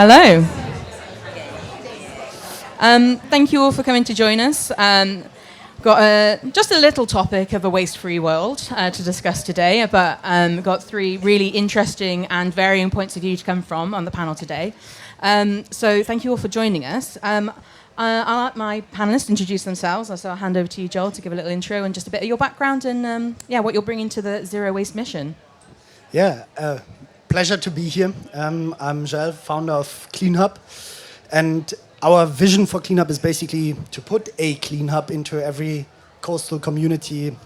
Hello. Thank you all for coming to join us. Got just a little topic of a waste-free world to discuss today, but got three really interesting and varying points of view to come from on the panel today. So thank you all for joining us. I'll let my panelists introduce themselves, so I'll hand over to you, Joel, to give a little intro and just a bit of your background and what you're bringing to the Zero Waste mission. Yeah, pleasure to be here. I'm Joel, founder of CleanHub, and our vision for CleanHub is basically to put a CleanHub into every coastal community,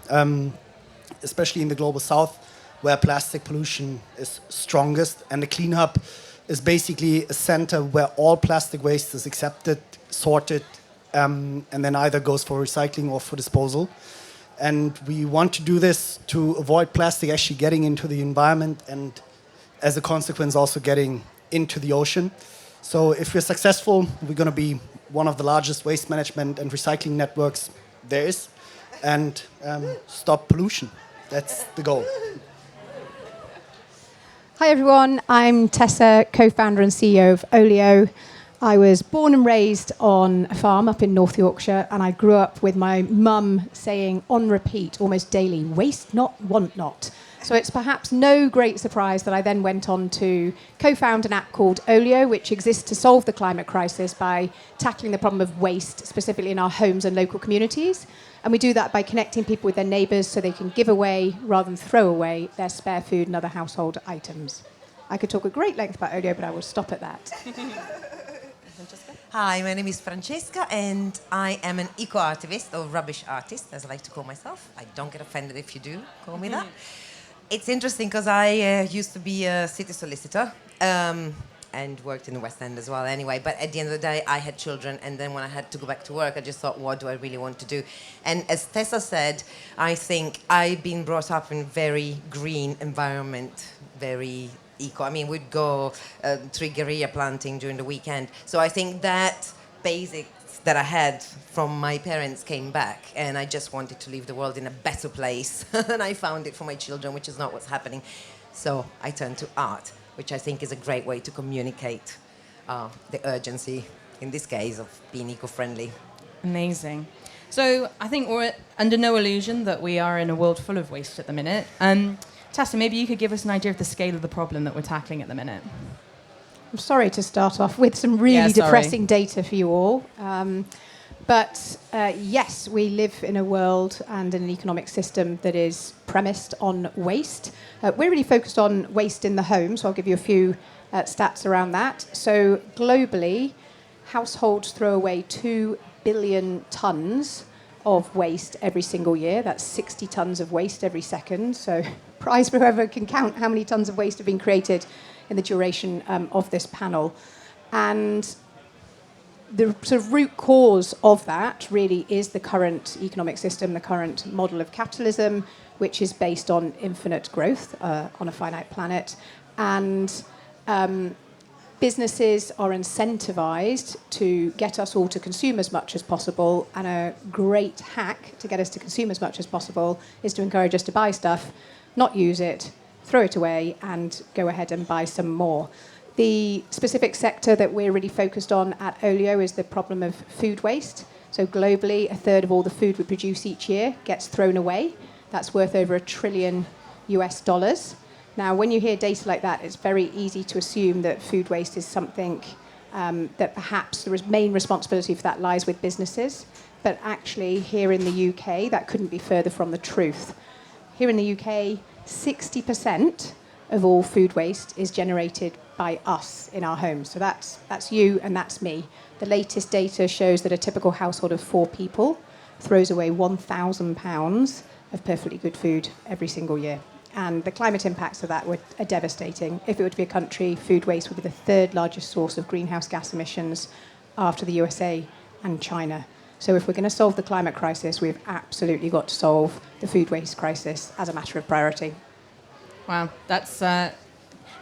especially in the global south, where plastic pollution is strongest. And the CleanHub is basically a center where all plastic waste is accepted, sorted, and then either goes for recycling or for disposal. And we want to do this to avoid plastic actually getting into the environment and, as a consequence, also getting into the ocean. So if we're successful, we're going to be one of the largest waste management and recycling networks there is, and stop pollution. That's the goal. Hi everyone, I'm Tessa, co-founder and CEO of Olio. I was born and raised on a farm up in North Yorkshire, and I grew up with my mum saying on repeat almost daily, waste not, want not. So it's perhaps no great surprise that I then went on to co-found an app called Olio, which exists to solve the climate crisis by tackling the problem of waste, specifically in our homes and local communities. And we do that by connecting people with their neighbours so they can give away, rather than throw away, their spare food and other household items. I could talk at great length about Olio, but I will stop at that. Hi, my name is Francesca, and I am an eco-artivist, or rubbish artist, as I like to call myself. I don't get offended if you do call me that. It's interesting because I used to be a city solicitor and worked in the West End as well anyway. But at the end of the day, I had children. And then when I had to go back to work, I just thought, what do I really want to do? And as Tessa said, I think I've been brought up in very green environment, very eco. I mean, we'd go tree guerrilla planting during the weekend. So I think that basics that I had from my parents came back, and I just wanted to leave the world in a better place. And I found it for my children, which is not what's happening. So I turned to art, which I think is a great way to communicate the urgency, in this case, of being eco-friendly. Amazing. So I think we're under no illusion that we are in a world full of waste at the minute. Tessa, maybe you could give us an idea of the scale of the problem that we're tackling at the minute. I'm sorry to start off with some really depressing data for you all. But yes, we live in a world and in an economic system that is premised on waste. We're really focused on waste in the home, so I'll give you a few stats around that. So globally, households throw away 2 billion tonnes of waste every single year. That's 60 tonnes of waste every second. So prize for whoever can count how many tonnes of waste have been created in the duration of this panel. And the sort of root cause of that really is the current economic system, the current model of capitalism, which is based on infinite growth on a finite planet. And businesses are incentivized to get us all to consume as much as possible. And a great hack to get us to consume as much as possible is to encourage us to buy stuff, not use it, throw it away, and go ahead and buy some more. The specific sector that we're really focused on at Olio is the problem of food waste. So globally, a third of all the food we produce each year gets thrown away. That's worth over $1 trillion. Now, when you hear data like that, it's very easy to assume that food waste is something that perhaps the main responsibility for that lies with businesses. But actually, here in the UK, that couldn't be further from the truth. Here in the UK, 60% of all food waste is generated by us in our homes. So that's you and that's me. The latest data shows that a typical household of 4 people throws away £1,000 of perfectly good food every single year. And the climate impacts of that are devastating. If it were to be a country, food waste would be the 3rd largest source of greenhouse gas emissions after the USA and China. So if we're going to solve the climate crisis, we've absolutely got to solve the food waste crisis as a matter of priority. Wow, that's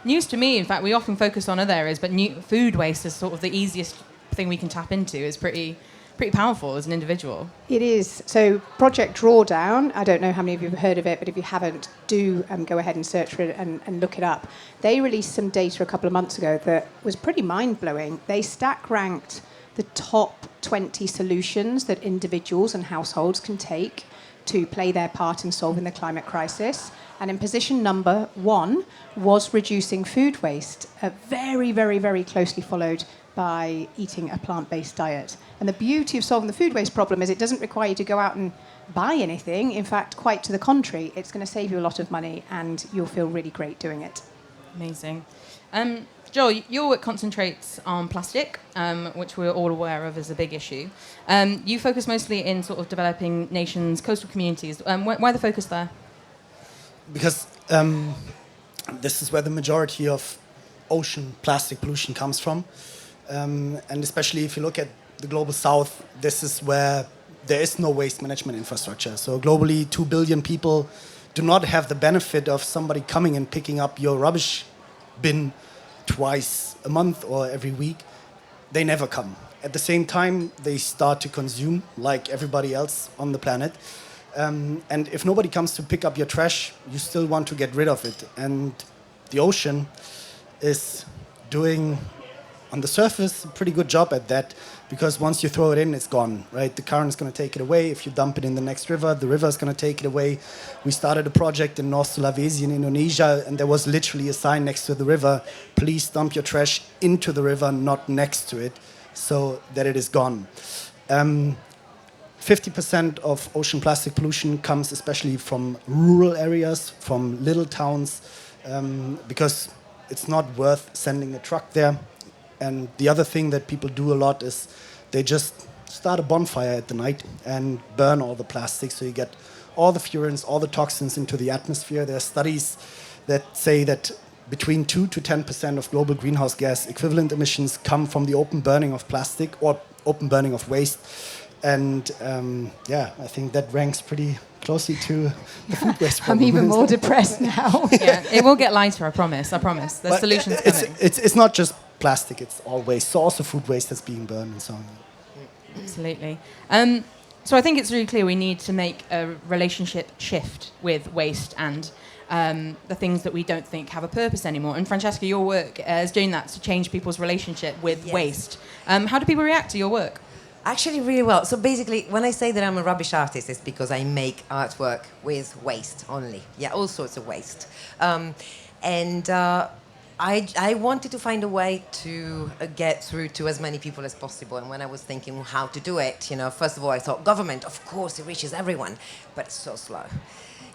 news to me. In fact, we often focus on other areas, but food waste is sort of the easiest thing we can tap into. It's pretty pretty powerful as an individual. It is. So Project Drawdown, I don't know how many of you have heard of it, but if you haven't, do go ahead and search for it and look it up. They released some data a couple of months ago that was pretty mind-blowing. They stack ranked the top 20 solutions that individuals and households can take to play their part in solving the climate crisis. And in position number 1 was reducing food waste, very, very, very closely followed by eating a plant-based diet. And the beauty of solving the food waste problem is it doesn't require you to go out and buy anything. In fact, quite to the contrary, it's going to save you a lot of money and you'll feel really great doing it. Amazing. Joel, your work concentrates on plastic, which we're all aware of as a big issue. You focus mostly in sort of developing nations, coastal communities. Why the focus there? Because this is where the majority of ocean plastic pollution comes from. And especially if you look at the global south, this is where there is no waste management infrastructure. So globally, 2 billion people do not have the benefit of somebody coming and picking up your rubbish bin twice a month or every week. They never come. At the same time, they start to consume like everybody else on the planet. And if nobody comes to pick up your trash, you still want to get rid of it. And the ocean is doing, on the surface, a pretty good job at that, because once you throw it in, it's gone, right? The current is going to take it away. If you dump it in the next river, the river is going to take it away. We started a project in North Sulawesi in Indonesia, and there was literally a sign next to the river, please dump your trash into the river, not next to it, so that it is gone. 50% of ocean plastic pollution comes especially from rural areas, from little towns, because it's not worth sending a truck there. And the other thing that people do a lot is they just start a bonfire at the night and burn all the plastic, so you get all the furans, all the toxins into the atmosphere. There are studies that say that between 2 to 10% of global greenhouse gas equivalent emissions come from the open burning of plastic or open burning of waste. And I think that ranks pretty closely to the food waste problem. I'm even more depressed now. Yeah, it will get lighter, I promise. The solution's coming. It's not just plastic, it's all waste. So also food waste that's being burned and so on. Absolutely. So I think it's really clear we need to make a relationship shift with waste and the things that we don't think have a purpose anymore. And Francesca, your work is doing that to change people's relationship with waste. How do people react to your work? Actually, really well. So basically, when I say that I'm a rubbish artist, it's because I make artwork with waste only. Yeah, all sorts of waste. I wanted to find a way to get through to as many people as possible. And when I was thinking how to do it, first of all, I thought government, of course, it reaches everyone, but it's so slow.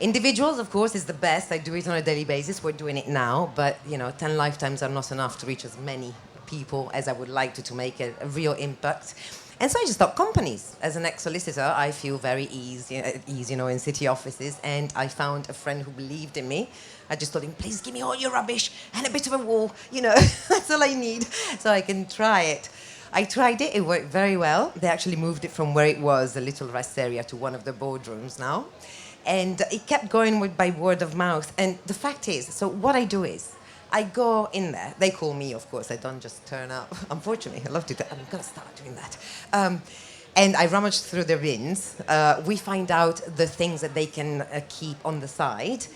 Individuals, of course, is the best. I do it on a daily basis. We're doing it now, but 10 lifetimes are not enough to reach as many people as I would like to make a real impact. And so I just thought companies. As an ex-solicitor, I feel very easy, in city offices. And I found a friend who believed in me. I just told him, please give me all your rubbish and a bit of a wall. That's all I need, so I can try it. I tried it. It worked very well. They actually moved it from where it was, a little rest area, to one of the boardrooms now. And it kept going by word of mouth. And the fact is, so what I do is, I go in there. They call me, of course. I don't just turn up. Unfortunately, I love to do that. I'm going to start doing that. And I rummage through the bins. We find out the things that they can keep on the side.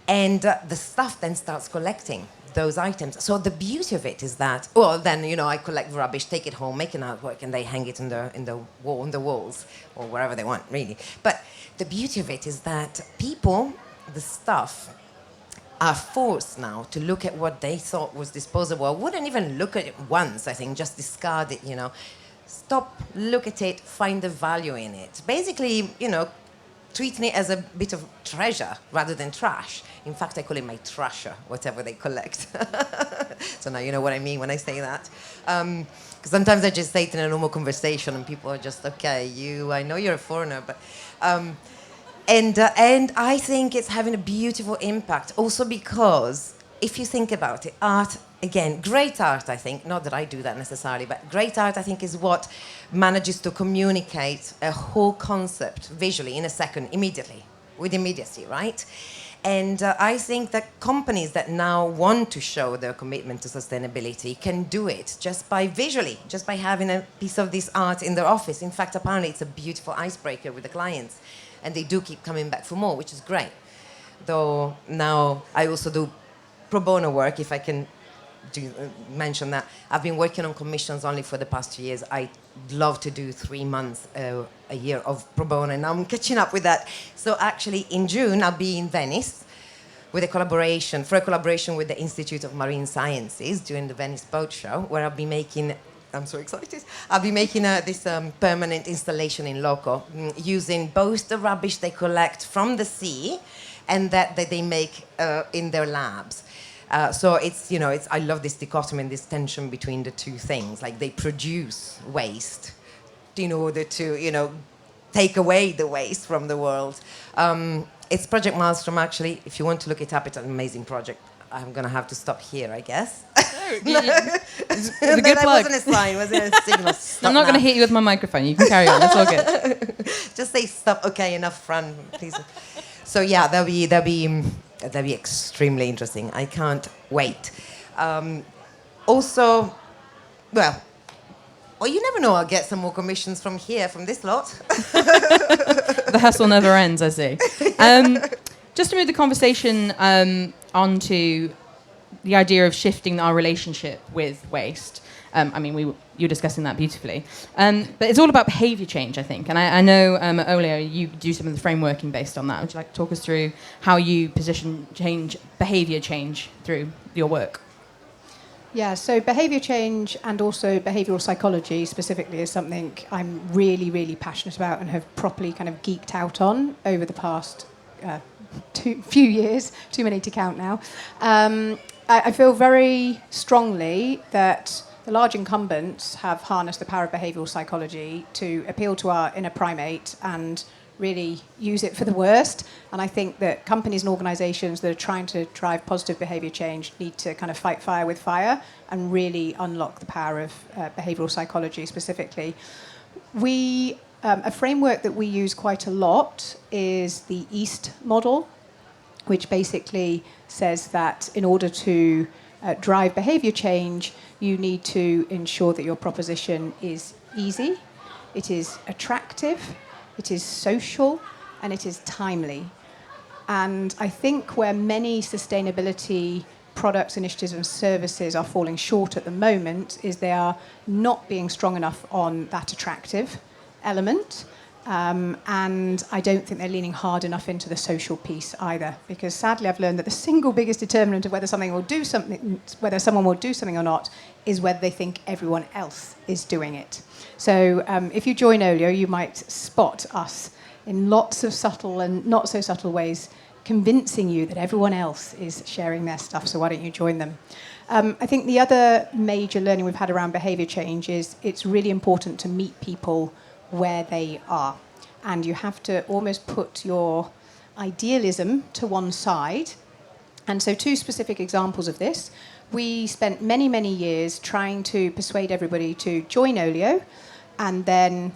And the staff then starts collecting those items. So the beauty of it is that, I collect rubbish, take it home, make an artwork, and they hang it in the walls, or wherever they want, really. But the beauty of it is that people, the staff, are forced now to look at what they thought was disposable. I wouldn't even look at it once, I think, just discard it, Stop, look at it, find the value in it. Basically, treating it as a bit of treasure rather than trash. In fact, I call it my trashure, whatever they collect. So now you know what I mean when I say that. Because sometimes I just say it in a normal conversation and people are just, okay, I know you're a foreigner, but... And I think it's having a beautiful impact. Also because, if you think about it, art, again, great art, I think, not that I do that necessarily, but great art, I think, is what manages to communicate a whole concept visually in a second, immediately, with immediacy, right? And I think that companies that now want to show their commitment to sustainability can do it just by visually, just by having a piece of this art in their office. In fact, apparently it's a beautiful icebreaker with the clients, and they do keep coming back for more, which is great. Though now I also do pro bono work, if I can mention that. I've been working on commissions only for the past 2 years. I love to do 3 months a year of pro bono, and I'm catching up with that. So actually, in June, I'll be in Venice with a collaboration with the Institute of Marine Sciences during the Venice Boat Show, where I'll be making. I'm so excited. I'll be making this permanent installation in loco, using both the rubbish they collect from the sea and that they make in their labs. So I love this dichotomy and this tension between the two things. Like, they produce waste in order to, take away the waste from the world. It's Project Maelstrom, actually. If you want to look it up, it's an amazing project. I'm going to have to stop here, I guess. It's a good plug. Wasn't a sign, wasn't a signal. I'm not going to hit you with my microphone. You can carry on. It's all good. Just say stop. Okay, enough fun, please. So yeah, that'll be extremely interesting. I can't wait. Also, well, you never know. I'll get some more commissions from this lot. The hustle never ends, I see. Just to move the conversation onto the idea of shifting our relationship with waste. You're discussing that beautifully. But it's all about behaviour change, I think. And I know, at Olio, you do some of the frameworking based on that. Would you like to talk us through how you position behaviour change through your work? Yeah, so behaviour change and also behavioural psychology specifically is something I'm really, really passionate about and have properly kind of geeked out on over the past few years, too many to count now. I feel very strongly that the large incumbents have harnessed the power of behavioural psychology to appeal to our inner primate and really use it for the worst. And I think that companies and organisations that are trying to drive positive behaviour change need to kind of fight fire with fire and really unlock the power of behavioural psychology specifically. A framework that we use quite a lot is the EAST model, which basically says that in order to drive behaviour change, you need to ensure that your proposition is easy, it is attractive, it is social, and it is timely. And I think where many sustainability products, initiatives, and services are falling short at the moment is they are not being strong enough on that attractive element. And I don't think they're leaning hard enough into the social piece either, because sadly I've learned that the single biggest determinant of whether someone will do something or not is whether they think everyone else is doing it. So if you join Olio, you might spot us in lots of subtle and not so subtle ways convincing you that everyone else is sharing their stuff, so why don't you join them? I think the other major learning we've had around behaviour change is it's really important to meet people where they are. And you have to almost put your idealism to one side. And so 2 specific examples of this. We spent many, many years trying to persuade everybody to join Olio and then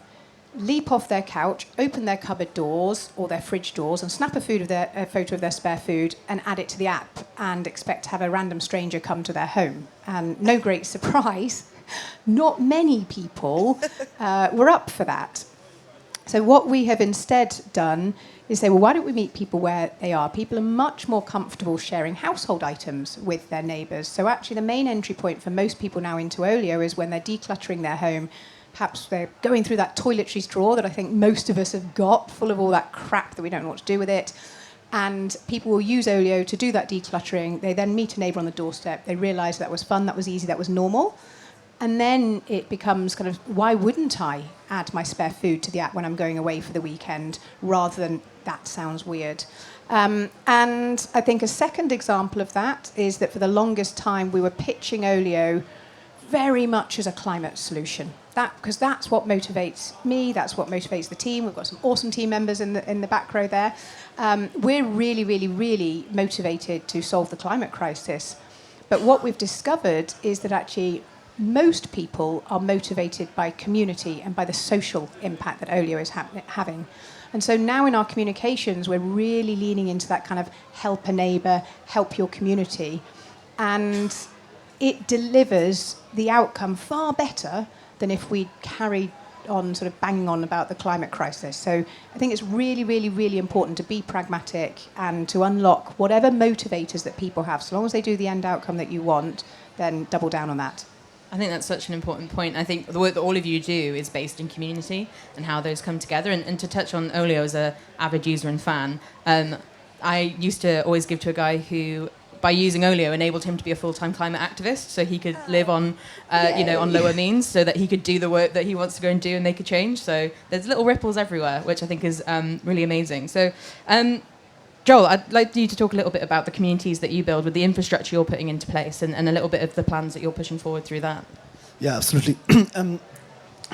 leap off their couch, open their cupboard doors or their fridge doors and snap a photo of their spare food and add it to the app and expect to have a random stranger come to their home. And no great surprise, not many people were up for that. So what we have instead done is say, well, why don't we meet people where they are? People are much more comfortable sharing household items with their neighbours. So actually the main entry point for most people now into Olio is when they're decluttering their home. Perhaps they're going through that toiletries drawer that I think most of us have got, full of all that crap that we don't know what to do with it. And people will use Olio to do that decluttering. They then meet a neighbour on the doorstep. They realise that was fun, that was easy, that was normal. And then it becomes kind of, why wouldn't I add my spare food to the app when I'm going away for the weekend, rather than that sounds weird. And I think a second example of that is that for the longest time we were pitching Olio very much as a climate solution. Because that's what motivates me, that's what motivates the team. We've got some awesome team members in the back row there. We're really, really, really motivated to solve the climate crisis. But what we've discovered is that actually most people are motivated by community and by the social impact that Olio is having. And so now in our communications, we're really leaning into that kind of help a neighbour, help your community. And it delivers the outcome far better than if we carried on sort of banging on about the climate crisis. So I think it's really, really, really important to be pragmatic and to unlock whatever motivators that people have. So long as they do the end outcome that you want, then double down on that. I think that's such an important point. I think the work that all of you do is based in community and how those come together. And to touch on Olio as an avid user and fan, I used to always give to a guy who, by using Olio, enabled him to be a full-time climate activist, so he could live on, on lower means, so that he could do the work that he wants to go and do and make a change. So there's little ripples everywhere, which I think is really amazing. So, Joel, I'd like you to talk a little bit about the communities that you build with the infrastructure you're putting into place and a little bit of the plans that you're pushing forward through that. Yeah, absolutely.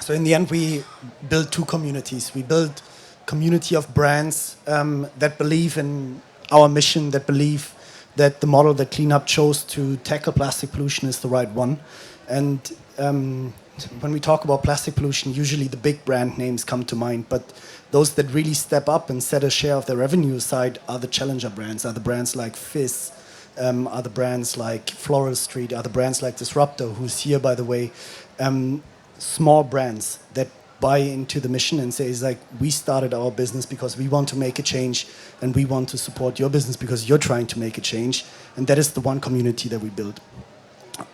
So in the end, we build two communities. We build community of brands that believe in our mission, that believe that the model that CleanHub chose to tackle plastic pollution is the right one. And when we talk about plastic pollution, usually the big brand names come to mind, but those that really step up and set a share of their revenue aside are the challenger brands, are the brands like Fizz, are the brands like Floral Street, are the brands like Disruptor, who's here, by the way. Small brands that buy into the mission and say, like, we started our business because we want to make a change and we want to support your business because you're trying to make a change. And that is the one community that we build.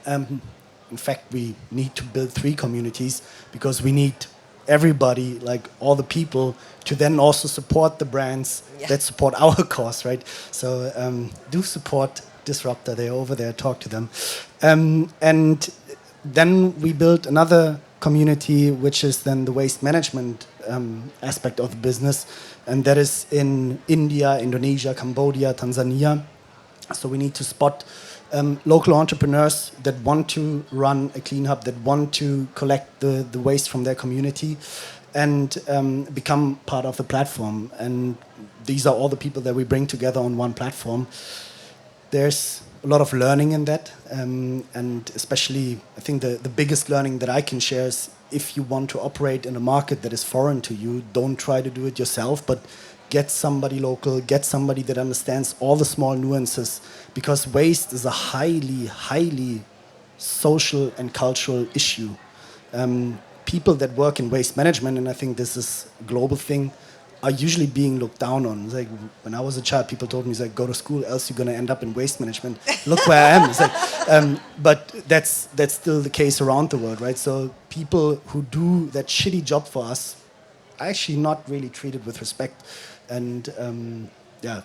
In fact, we need to build 3 communities because we need everybody, like all the people, to then also support the brands that support our cause, right? So do support Disruptor. They're over there, talk to them. And then we built another community, which is then the waste management aspect of the business. And that is in India, Indonesia, Cambodia, Tanzania. So we need to spot local entrepreneurs that want to run a CleanHub, that want to collect the waste from their community and become part of the platform. And these are all the people that we bring together on one platform. There's a lot of learning in that. And especially, I think the biggest learning that I can share is if you want to operate in a market that is foreign to you, don't try to do it yourself, but get somebody local, get somebody that understands all the small nuances, because waste is a highly, highly social and cultural issue. People that work in waste management, and I think this is a global thing, are usually being looked down on. It's like, when I was a child, people told me, it's like, go to school, else you're going to end up in waste management. Look where I am. It's like, but that's still the case around the world, right? So people who do that shitty job for us are actually not really treated with respect. And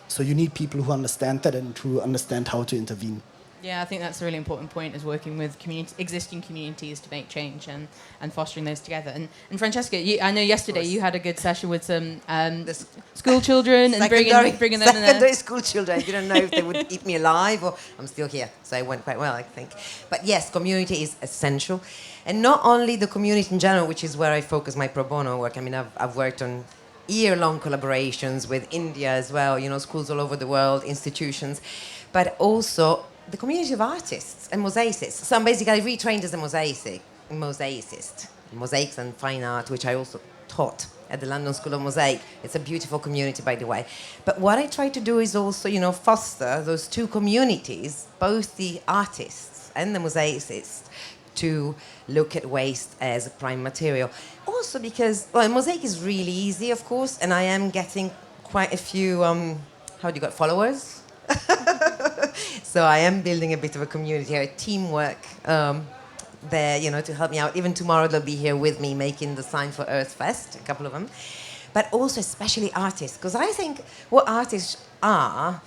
so you need people who understand that and who understand how to intervene. Yeah, I think that's a really important point, is working with existing communities to make change and fostering those together. And Francesca, I know yesterday you had a good session with some school children and bringing them in there. Secondary school children. I didn't know if they would eat me alive, or I'm still here, so it went quite well, I think. But yes, community is essential. And not only the community in general, which is where I focus my pro bono work. I mean, I've worked on year-long collaborations with India as well, schools all over the world, institutions, but also the community of artists and mosaicists. So I'm basically retrained as a mosaicist, mosaics and fine art, which I also taught at the London School of Mosaic. It's a beautiful community, by the way. But what I try to do is also, foster those two communities, both the artists and the mosaicists, to look at waste as a prime material. Also because, mosaic is really easy, of course, and I am getting quite a few, followers? So I am building a bit of a community here, a teamwork there, to help me out. Even tomorrow they'll be here with me making the sign for Earthfest, a couple of them. But also especially artists, because I think what artists are,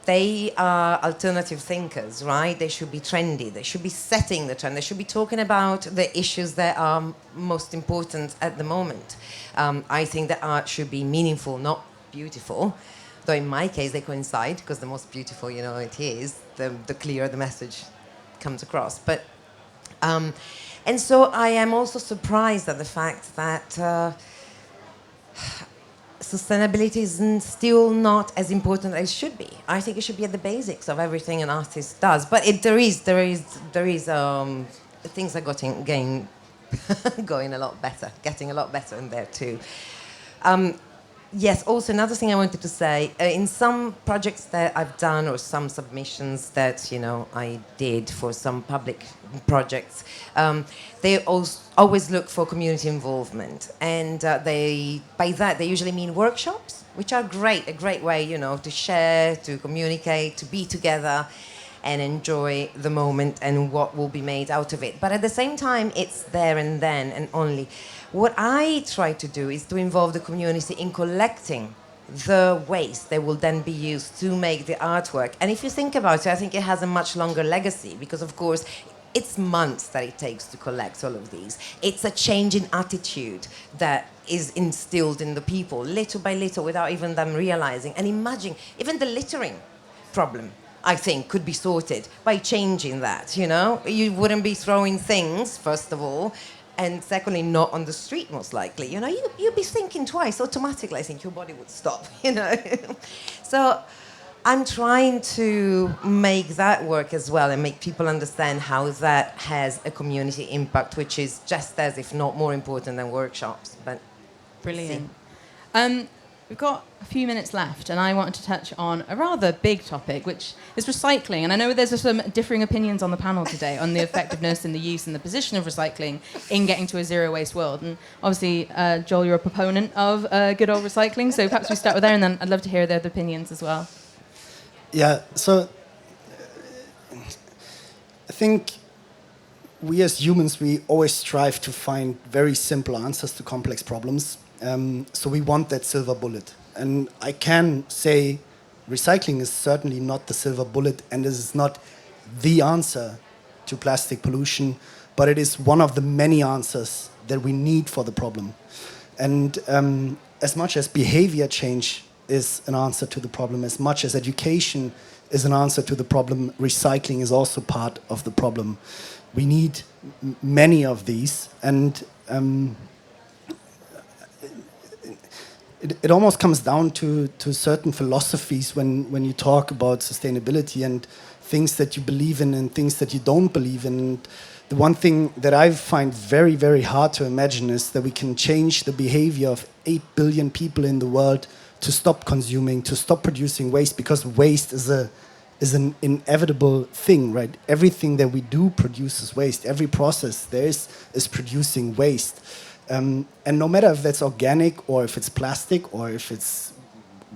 they are alternative thinkers, right? They should be trendy. They should be setting the trend. They should be talking about the issues that are most important at the moment. I think that art should be meaningful, not beautiful. Though in my case, they coincide, because the most beautiful, it is, the clearer the message comes across. But, and so I am also surprised at the fact that sustainability is still not as important as it should be. I think it should be at the basics of everything an artist does. But there is things are going a lot better, getting a lot better in there too. Yes, also another thing I wanted to say, in some projects that I've done or some submissions that, I did for some public projects, they always look for community involvement. And by that, they usually mean workshops, which are a great way, to share, to communicate, to be together and enjoy the moment and what will be made out of it. But at the same time, it's there and then and only. What I try to do is to involve the community in collecting the waste that will then be used to make the artwork. And if you think about it, I think it has a much longer legacy because, of course, it's months that it takes to collect all of these. It's a change in attitude that is instilled in the people, little by little, without even them realizing. And imagine, even the littering problem, I think, could be sorted by changing that, You wouldn't be throwing things, first of all, and secondly, not on the street, most likely. You'd be thinking twice. Automatically, I think your body would stop, So I'm trying to make that work as well and make people understand how that has a community impact, which is just as, if not more important than workshops. But Brilliant. We've got a few minutes left, and I wanted to touch on a rather big topic, which is recycling. And I know there's some differing opinions on the panel today on the effectiveness and the use and the position of recycling in getting to a zero-waste world. And obviously, Joel, you're a proponent of good old recycling, so perhaps we start with there, and then I'd love to hear their opinions as well. Yeah, so I think we as humans, we always strive to find very simple answers to complex problems. So we want that silver bullet. And I can say recycling is certainly not the silver bullet, and this is not the answer to plastic pollution, but it is one of the many answers that we need for the problem. And as much as behavior change is an answer to the problem, as much as education is an answer to the problem, recycling is also part of the problem. We need many of these, and it almost comes down to certain philosophies when you talk about sustainability and things that you believe in and things that you don't believe in. And the one thing that I find very, very hard to imagine is that we can change the behavior of 8 billion people in the world to stop consuming, to stop producing waste, because waste is an inevitable thing, right? Everything that we do produces waste. Every process there is producing waste. And no matter if that's organic or if it's plastic or if it's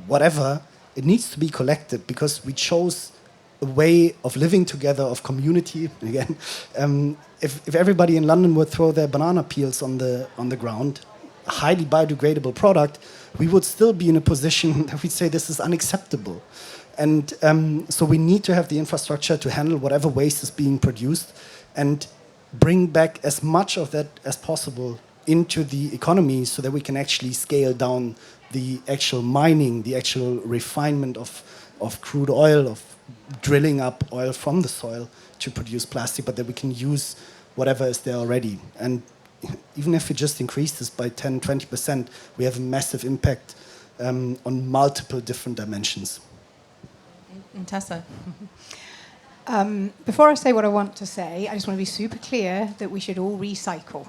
whatever, it needs to be collected because we chose a way of living together, of community. Again, if everybody in London would throw their banana peels on the ground, a highly biodegradable product, we would still be in a position that we'd say this is unacceptable. And so we need to have the infrastructure to handle whatever waste is being produced and bring back as much of that as possible into the economy so that we can actually scale down the actual mining, the actual refinement of crude oil, of drilling up oil from the soil to produce plastic, but that we can use whatever is there already. And even if we just increase this by 10, 20%, we have a massive impact on multiple different dimensions. And Tessa? Before I say what I want to say, I just want to be super clear that we should all recycle.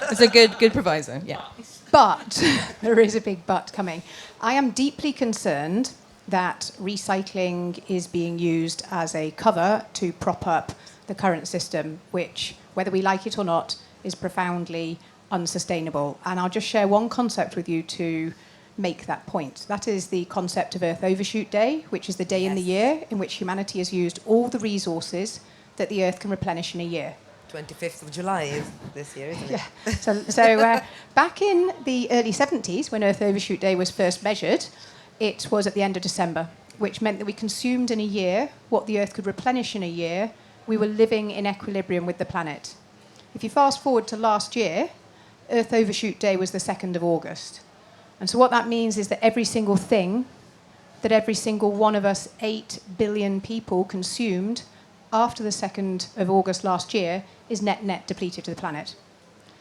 It's a good proviso, yeah. But, there is a big but coming. I am deeply concerned that recycling is being used as a cover to prop up the current system, which, whether we like it or not, is profoundly unsustainable. And I'll just share one concept with you to make that point. That is the concept of Earth Overshoot Day, which is the day in the year in which humanity has used all the resources that the Earth can replenish in a year. 25th of July is this year, isn't it? Yeah. So back in the early 70s, when Earth Overshoot Day was first measured, it was at the end of December, which meant that we consumed in a year what the Earth could replenish in a year. We were living in equilibrium with the planet. If you fast forward to last year, Earth Overshoot Day was the 2nd of August. And so what that means is that every single thing that every single one of us 8 billion people consumed after the 2nd of August last year is net depleted to the planet.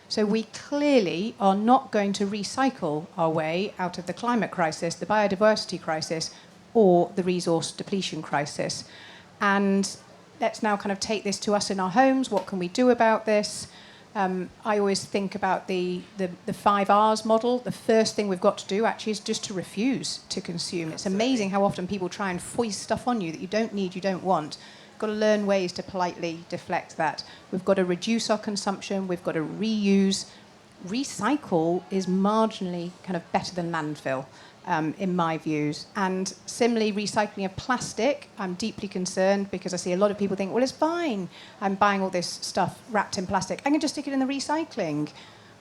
So we clearly are not going to recycle our way out of the climate crisis, the biodiversity crisis, or the resource depletion crisis. And let's now kind of take this to us in our homes. What can we do about this? I always think about the 5 Rs model. The first thing we've got to do actually is just to refuse to consume. It's amazing how often people try and foist stuff on you that you don't need, you don't want. We've got to learn ways to politely deflect that. We've got to reduce our consumption. We've got to reuse. Recycle is marginally kind of better than landfill. In my views. And similarly, recycling of plastic, I'm deeply concerned because I see a lot of people think, well, it's fine. I'm buying all this stuff wrapped in plastic. I can just stick it in the recycling.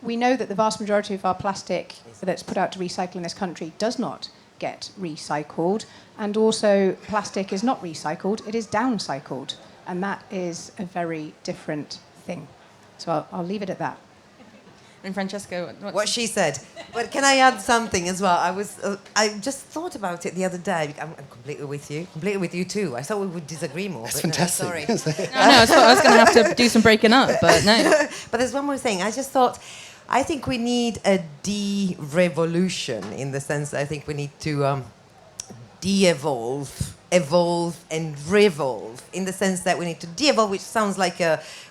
We know that the vast majority of our plastic that's put out to recycle in this country does not get recycled. And also, plastic is not recycled, it is downcycled. And that is a very different thing. So I'll leave it at that. And Francesca, what she said. But can I add something as well? I just thought about it the other day. I'm completely with you too. I thought we would disagree more. That's but fantastic. No, sorry. No, I was going to have to do some breaking up, but no. But there's one more thing. I just thought, I think we need a de-revolution in the sense that I think we need to de-evolve, evolve and revolve, in the sense that we need to de-evolve, which sounds like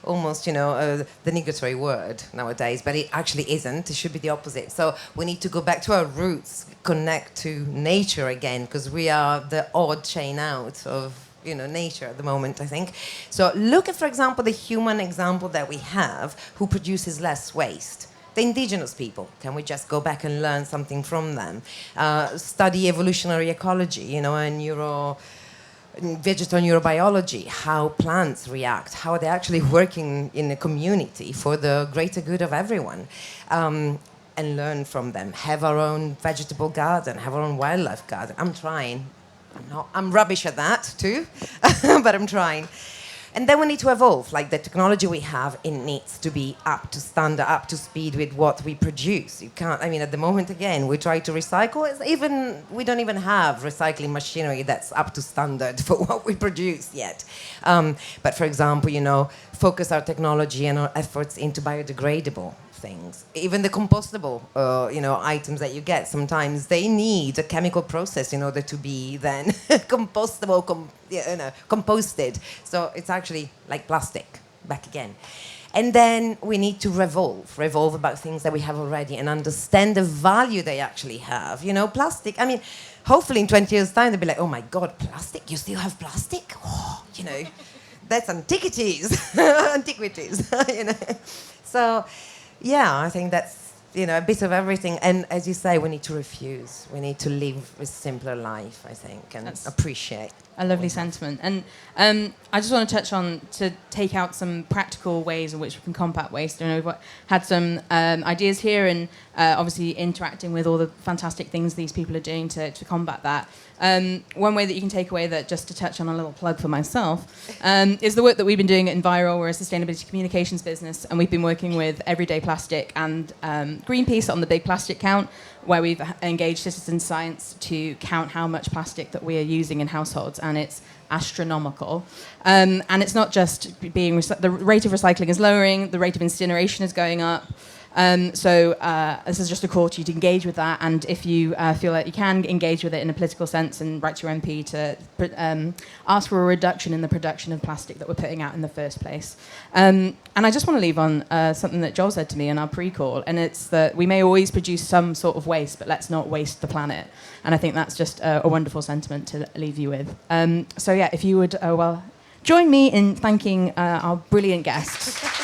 almost, the negatory word nowadays, but it actually isn't. It should be the opposite. So we need to go back to our roots, connect to nature again, because we are the odd chain out of nature at the moment, I think. So look at, for example, the human example that we have who produces less waste. The indigenous people, can we just go back and learn something from them? Study evolutionary ecology, and vegetal neurobiology, how plants react, how they're actually working in a community for the greater good of everyone, and learn from them. Have our own vegetable garden, have our own wildlife garden. I'm trying. I'm rubbish at that too, but I'm trying. And then we need to evolve. Like the technology we have, it needs to be up to standard, up to speed with what we produce. You can't, at the moment, again, we try to recycle. We don't even have recycling machinery that's up to standard for what we produce yet. But for example, focus our technology and our efforts into biodegradable things. Even the compostable, items that you get, sometimes they need a chemical process in order to be then compostable, composted. So it's actually like plastic, back again. And then we need to revolve about things that we have already and understand the value they actually have. Plastic, hopefully in 20 years' time, they'll be like, oh my God, plastic? You still have plastic? Oh, that's antiquities. Antiquities, So, yeah, I think that's, a bit of everything. And as you say, we need to refuse. We need to live a simpler life, I think, and appreciate. A lovely sentiment. And I just want to touch on to take out some practical ways in which we can combat waste. We've had some ideas here and obviously interacting with all the fantastic things these people are doing to combat that. One way that you can take away that, just to touch on a little plug for myself, is the work that we've been doing at Enviral. We're a sustainability communications business, and we've been working with Everyday Plastic and Greenpeace on the Big Plastic Count, where we've engaged citizen science to count how much plastic that we are using in households, and it's astronomical. And it's not just the rate of recycling is lowering, the rate of incineration is going up. So this is just a call to you to engage with that, and if you feel that you can engage with it in a political sense, and write to your MP to ask for a reduction in the production of plastic that we're putting out in the first place. And I just want to leave on something that Joel said to me in our pre-call, and it's that we may always produce some sort of waste, but let's not waste the planet. And I think that's just a wonderful sentiment to leave you with. So yeah, if you would join me in thanking our brilliant guests.